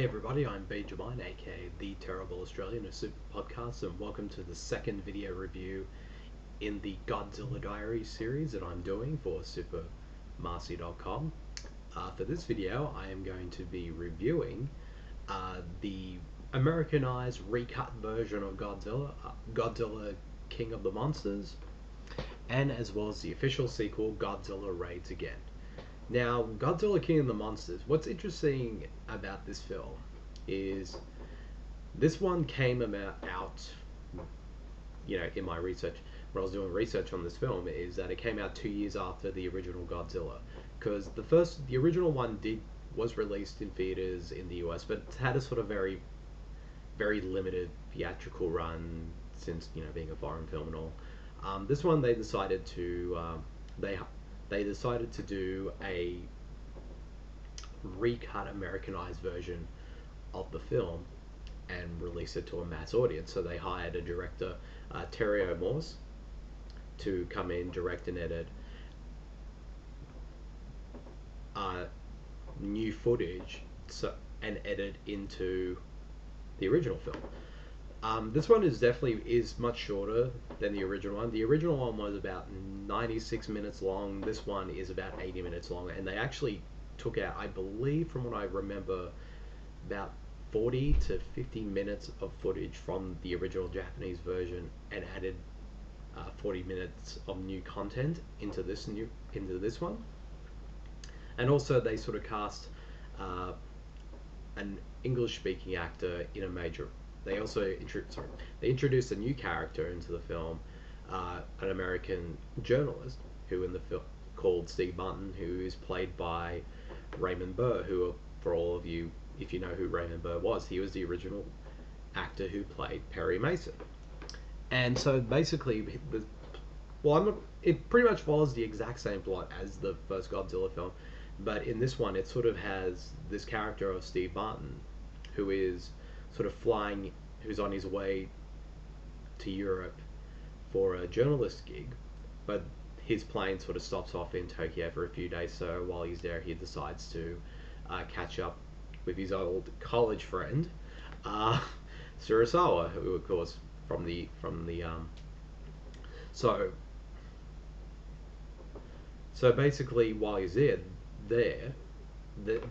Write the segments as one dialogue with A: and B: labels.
A: Hey everybody, I'm Bede, aka The Terrible Australian, a super podcast, and welcome to the second video review in the Godzilla Diaries series that I'm doing for supermarcy.com. For this video, I am going to be reviewing the Americanized recut version of Godzilla, Godzilla King of the Monsters, and as well as the official sequel, Godzilla Raids Again. Now, Godzilla King of the Monsters, what's interesting about this film is this one came out, in my research, when I was doing research on this film, is that it came out 2 years after the original Godzilla. Because the original one was released in theaters in the US, but it's had a sort of very, very limited theatrical run since, being a foreign film and all. This one, they decided to, they decided to do a recut Americanized version of the film and release it to a mass audience. So they hired a director, Terry O'Morse, to come in, direct and edit new footage and edit into the original film. This one is much shorter than the original one. The original one was about 96 minutes long. This one is about 80 minutes long, and they actually took out, I believe, from what I remember, about 40 to 50 minutes of footage from the original Japanese version and added 40 minutes of new content into this one. And also, they sort of cast an English-speaking actor in a major. They also introduced a new character into the film, an American journalist who in the film called Steve Martin, who is played by Raymond Burr. Who, for all of you, if you know who Raymond Burr was, he was the original actor who played Perry Mason. And so basically, it pretty much follows the exact same plot as the first Godzilla film, but in this one, it sort of has this character of Steve Martin, who is sort of who's on his way to Europe for a journalist gig, but his plane sort of stops off in Tokyo for a few days. So while he's there, he decides to catch up with his old college friend, Surasawa, who of course so basically while he's there,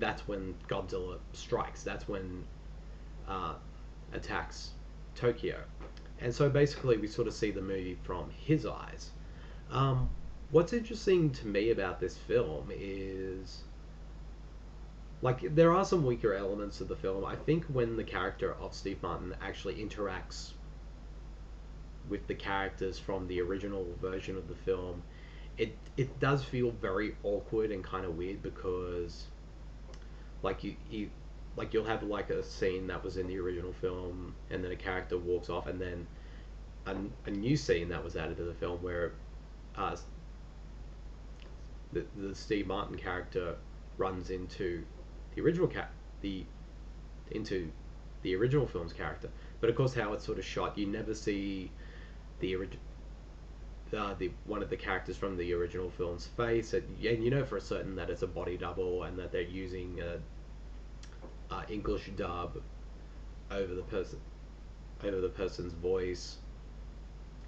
A: that's when Godzilla strikes. That's when attacks Tokyo. And so basically we sort of see the movie from his eyes. What's interesting to me about this film is, there are some weaker elements of the film. I think when the character of Steve Martin actually interacts with the characters from the original version of the film, it does feel very awkward and kind of weird, because you'll have a scene that was in the original film, and then a character walks off, and then a new scene that was added to the film where the Steve Martin character runs into the original into the original film's character. But of course, how it's sort of shot, you never see the one of the characters from the original film's face, and you know for certain that it's a body double, and that they're using English dub over the person's voice,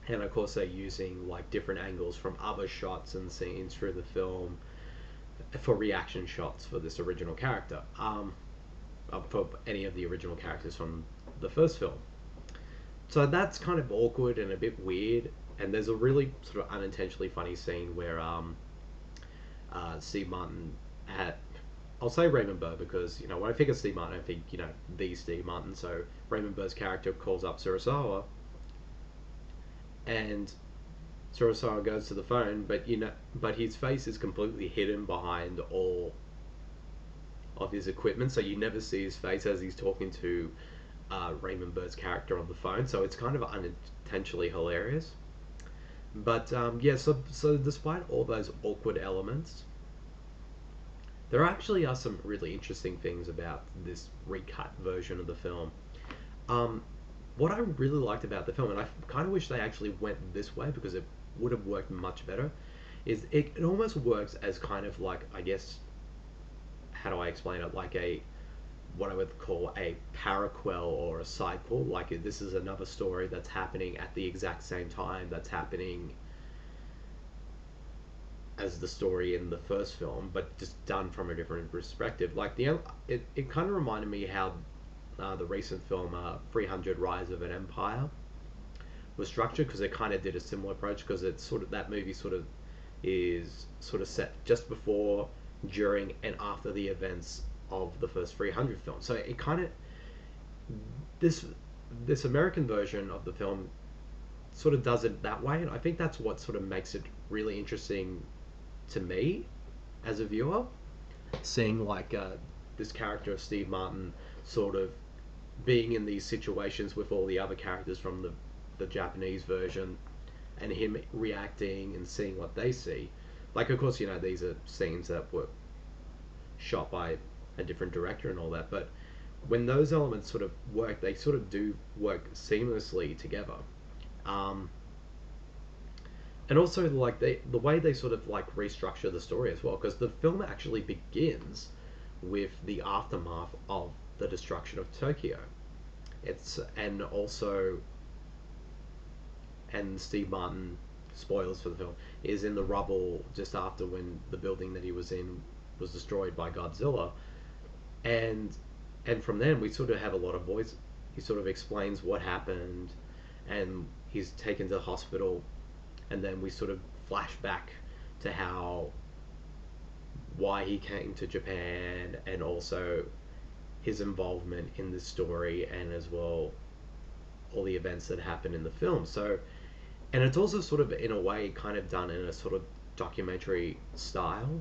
A: and of course they're using different angles from other shots and scenes through the film for reaction shots for this original character, for any of the original characters from the first film. So that's kind of awkward and a bit weird. And there's a really sort of unintentionally funny scene where Steve Martin I'll say Raymond Burr, because when I think of Steve Martin, I think the Steve Martin. So Raymond Burr's character calls up Surasawa, and Surasawa goes to the phone, but his face is completely hidden behind all of his equipment, so you never see his face as he's talking to Raymond Burr's character on the phone. So it's kind of unintentionally hilarious. But so despite all those awkward elements, there actually are some really interesting things about this recut version of the film. What I really liked about the film, and I kind of wish they actually went this way because it would have worked much better, is it almost works as kind of I guess, how do I explain it, what I would call a paraquel or a sidequel. Like this is another story that's happening at the exact same time that's happening as the story in the first film, but just done from a different perspective. Like it kind of reminded me how the recent film 300 Rise of an Empire was structured, because it kind of did a similar approach, because it's sort of, that movie sort of is sort of set just before, during, and after the events of the first 300 film. So it kind of, this this American version of the film sort of does it that way, and I think that's what sort of makes it really interesting to me as a viewer, seeing like this character of Steve Martin sort of being in these situations with all the other characters from the Japanese version, and him reacting and seeing what they see. Like, of course, you know, these are scenes that were shot by a different director and all that, but when those elements sort of work, they sort of do work seamlessly together. Um, and also, like, the way they sort of like restructure the story as well, because the film actually begins with the aftermath of the destruction of Tokyo. It's and also and Steve Martin, spoilers for the film, is in the rubble just after when the building that he was in was destroyed by Godzilla, and from then we sort of have a lot of voice. He sort of explains what happened, and he's taken to the hospital, and then we sort of flash back to how why he came to Japan, and also his involvement in this story, and as well all the events that happen in the film. So, and it's also sort of in a way kind of done in a sort of documentary style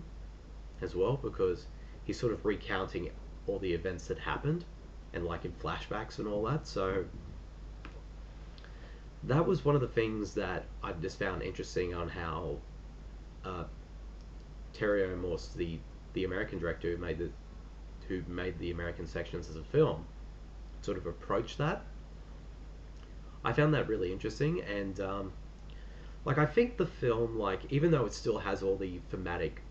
A: as well, because he's sort of recounting all the events that happened, and like in flashbacks and all that. So that was one of the things that I just found interesting on how uh, Terry Morse, the American director who made the American sections as a film, sort of approached that. I found that really interesting, and like I think the film, like even though it still has all the thematic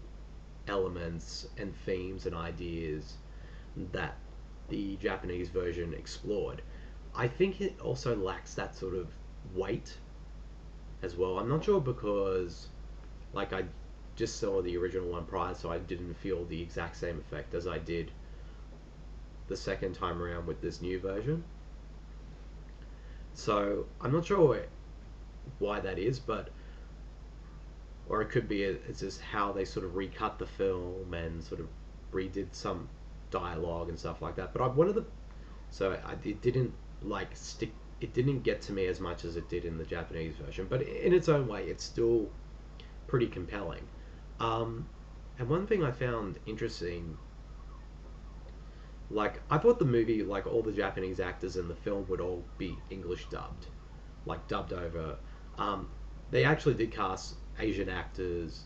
A: elements and themes and ideas that the Japanese version explored, I think it also lacks that sort of weight as well. I'm not sure, because like I just saw the original one prior, so I didn't feel the exact same effect as I did the second time around with this new version. So I'm not sure why that is, but or it could be it's just how they sort of recut the film and sort of redid some dialogue and stuff like that. But I wanted the so it didn't like stick. It didn't get to me as much as it did in the Japanese version, but in its own way, it's still pretty compelling. And one thing I found interesting, like I thought the movie, like all the Japanese actors in the film would all be English dubbed, like dubbed over. Um, they actually did cast Asian actors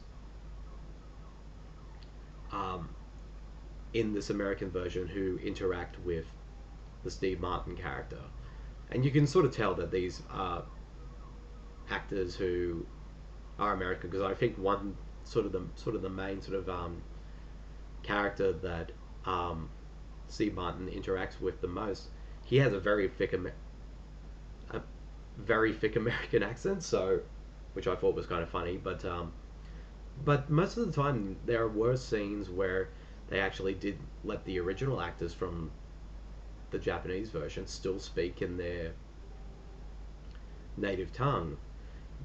A: um, in this American version who interact with the Steve Martin character, and you can sort of tell that these are actors who are American, because I think one sort of the main sort of character that Steve Martin interacts with the most, he has a very thick American accent, so which I thought was kind of funny. But most of the time there were scenes where they actually did let the original actors from the Japanese version still speak in their native tongue.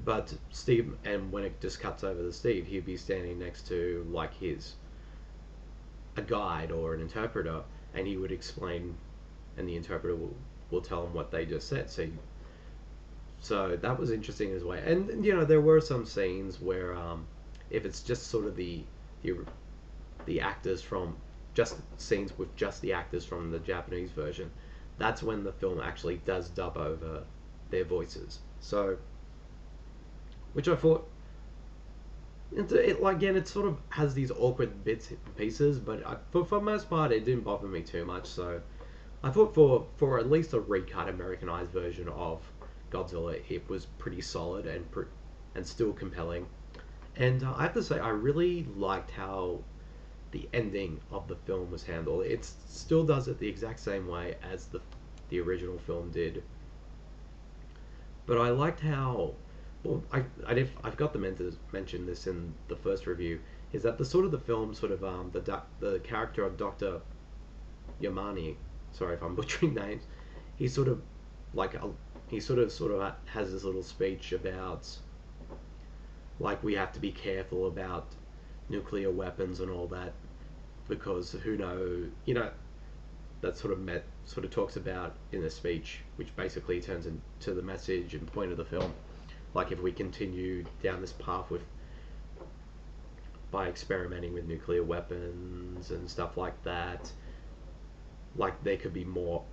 A: But Steve, and when it just cuts over to Steve, he'd be standing next to like his a guide or an interpreter, and he would explain, and the interpreter will tell him what they just said. So that was interesting as well. And you know, there were some scenes where if it's just sort of the actors from just scenes with just the actors from the Japanese version, that's when the film actually does dub over their voices. So, which I thought, again, it sort of has these awkward bits and pieces, but for the most part, it didn't bother me too much. So, I thought for at least a recut Americanized version of Godzilla, it was pretty solid and still compelling. And I have to say, I really liked how the ending of the film was handled. It still does it the exact same way as the original film did, but I liked how. Well, I forgot to mention this in the first review. Is that the sort of the film sort of the character of Doctor Yamani? Sorry if I'm butchering names. He's sort of like he sort of has this little speech about like we have to be careful about nuclear weapons and all that because who knows, that sort of talks about in a speech, which basically turns into the message and point of the film. Like if we continue down this path with by experimenting with nuclear weapons and stuff like that, like there could be more.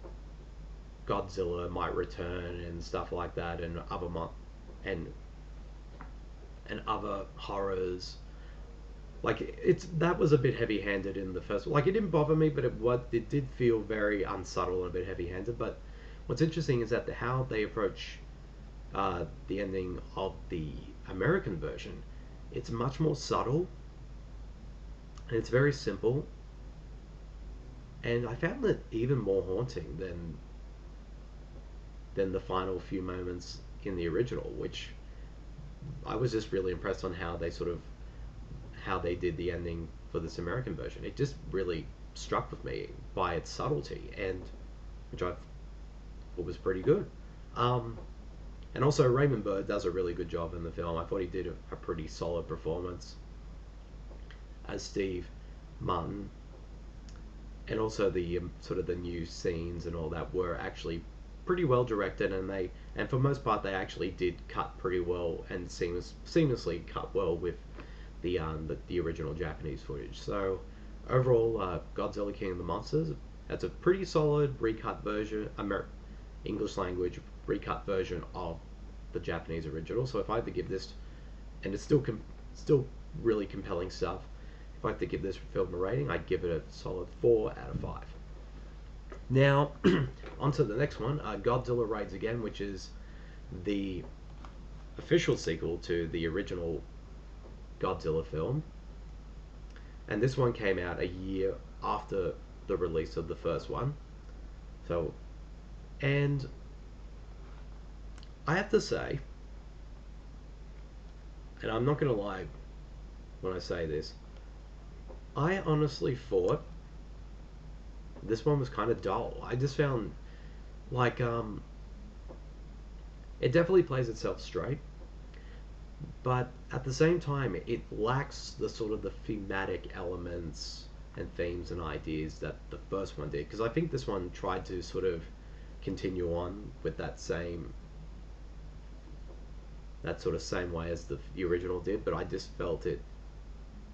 A: Godzilla might return and stuff like that, and and other horrors. Like that was a bit heavy-handed in the first. Like it didn't bother me, but it did feel very unsubtle and a bit heavy-handed. But what's interesting is that how they approach the ending of the American version. It's much more subtle, and it's very simple. And I found it even more haunting than the final few moments in the original, which I was just really impressed on how they did the ending for this American version. It just really struck with me by its subtlety, and which I thought was pretty good. And also Raymond Burr does a really good job in the film. I thought he did a pretty solid performance as Steve Martin, and also the sort of the new scenes and all that were actually pretty well directed, and for most part they actually did cut pretty well and seamlessly cut well with the original Japanese footage. So overall, Godzilla King of the Monsters, that's a pretty solid recut version, English language recut version of the Japanese original. So if I had to give this, and it's still really compelling stuff, if I had to give this film a rating, I'd give it a solid 4 out of 5. Now, on to the next one, Godzilla Raids Again, which is the official sequel to the original Godzilla film. And this one came out a year after the release of the first one. So, and I have to say, and I'm not going to lie when I say this, I honestly thought this one was kind of dull. I just found like it definitely plays itself straight, but at the same time it lacks the sort of the thematic elements and themes and ideas that the first one did, because I think this one tried to sort of continue on with that sort of same way as the original did, but I just felt it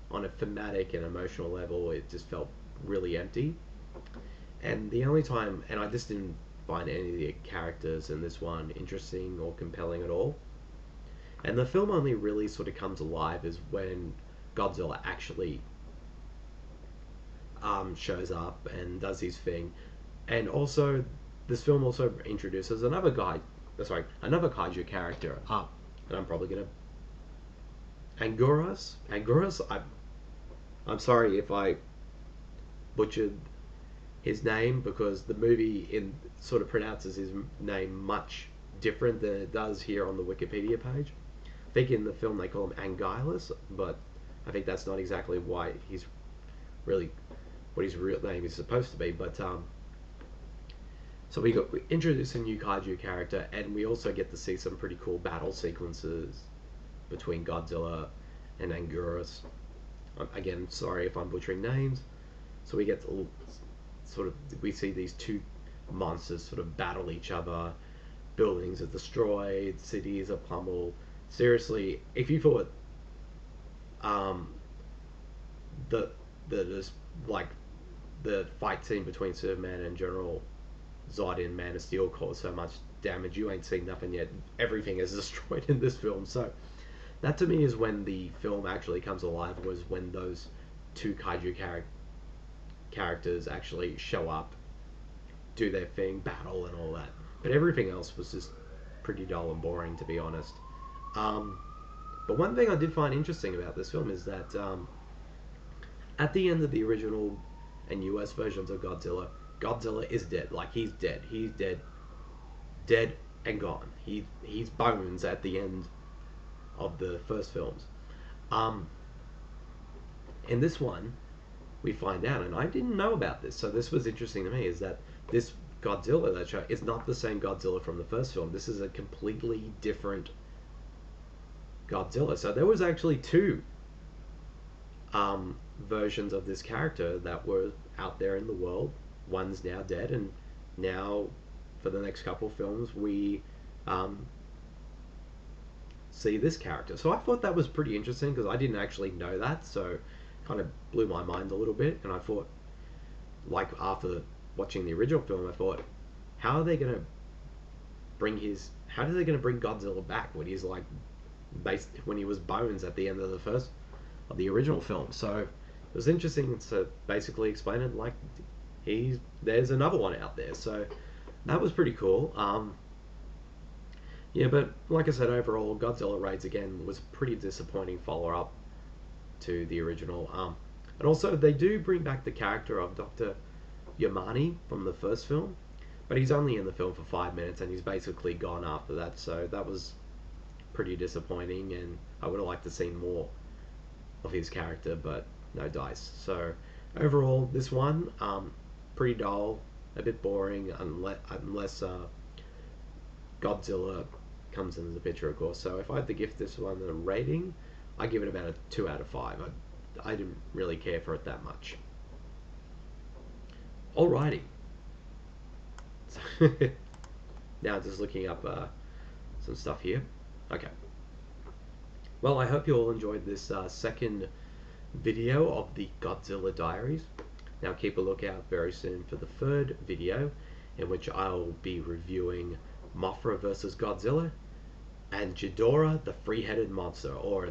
A: on a thematic and emotional level, it just felt really empty. And the only time, and I just didn't find any of the characters in this one interesting or compelling at all. And the film only really sort of comes alive is when Godzilla actually shows up and does his thing. And also, this film also introduces another kaiju character. And I'm probably gonna Anguirus. I'm sorry if I butchered his name, because the movie sort of pronounces his name much different than it does here on the Wikipedia page. I think in the film they call him Anguirus, but I think that's not exactly why he's really what his real name is supposed to be. But so we introduce a new kaiju character, and we also get to see some pretty cool battle sequences between Godzilla and Anguirus. Again, sorry if I'm butchering names. So we get to we see these two monsters sort of battle each other. Buildings are destroyed, cities are pummeled. Seriously, if you thought the fight scene between Superman and General Zod in Man of Steel caused so much damage, you ain't seen nothing yet. Everything is destroyed in this film. So that to me is when the film actually comes alive, was when those two kaiju characters actually show up, do their thing, battle and all that. But everything else was just pretty dull and boring, to be honest. But one thing I did find interesting about this film is that At the end of the original and US versions of Godzilla, Godzilla is dead. Like, he's dead. He's dead. Dead and gone. He's bones at the end of the first films. Um, in this one, we find out, and I didn't know about this, so this was interesting to me, is that this Godzilla that show is not the same Godzilla from the first film. This is a completely different Godzilla. So there was actually two versions of this character that were out there in the world. One's now dead, and now for the next couple films we see this character. So I thought that was pretty interesting because I didn't actually know that, so kind of blew my mind a little bit. And I thought, like, after watching the original film, I thought, how are they going to how are they going to bring Godzilla back when he's like when he was bones at the end of the original film? So it was interesting to basically explain it like there's another one out there. So that was pretty cool. Yeah, but like I said, overall, Godzilla Raids Again was a pretty disappointing follow-up to the original. And also, they do bring back the character of Dr. Yamane from the first film, but he's only in the film for 5 minutes, and he's basically gone after that, so that was pretty disappointing, and I would have liked to see more of his character, but no dice. So overall, this one, pretty dull, a bit boring, unless Godzilla comes into the picture, of course. So if I had to give this one a rating, I give it about a 2 out of 5. I didn't really care for it that much. Alrighty. Now just looking up some stuff here. Okay. Well, I hope you all enjoyed this second video of the Godzilla Diaries. Now keep a lookout very soon for the third video, in which I'll be reviewing Mothra vs. Godzilla and Ghidorah the Three-Headed Monster, or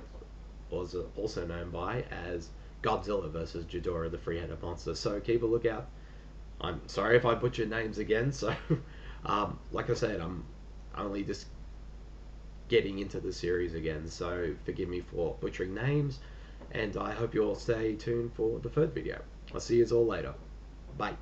A: also known by as Godzilla vs. Ghidorah the Three-Headed Monster. So keep a lookout. I'm sorry if I butchered names again, so like I said, I'm only just getting into the series again, so forgive me for butchering names, and I hope you all stay tuned for the third video. I'll see you all later. Bye.